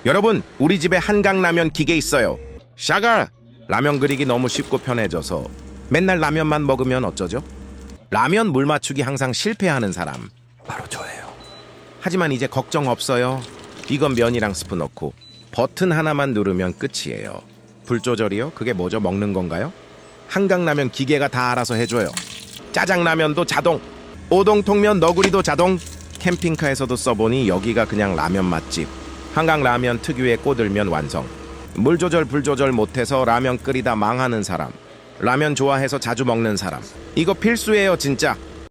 여러분, 우리 집에 한강라면 기계 있어요. 샤갈! 라면 끓이기 너무 쉽고 편해져서 맨날 라면만 먹으면 어쩌죠? 라면 물 맞추기 항상 실패하는 사람 바로 저예요. 하지만 이제 걱정 없어요. 이건 면이랑 스프 넣고 버튼 하나만 누르면 끝이에요. 불 조절이요? 그게 뭐죠? 먹는 건가요? 한강라면 기계가 다 알아서 해줘요. 짜장라면도 자동, 오동통면 너구리도 자동. 캠핑카에서도 써보니 여기가 그냥 라면 맛집. 한강라면 특유의 꼬들면 완성. 물 조절 불 조절 못해서 라면 끓이다 망하는 사람, 라면 좋아해서 자주 먹는 사람, 이거 필수예요 진짜.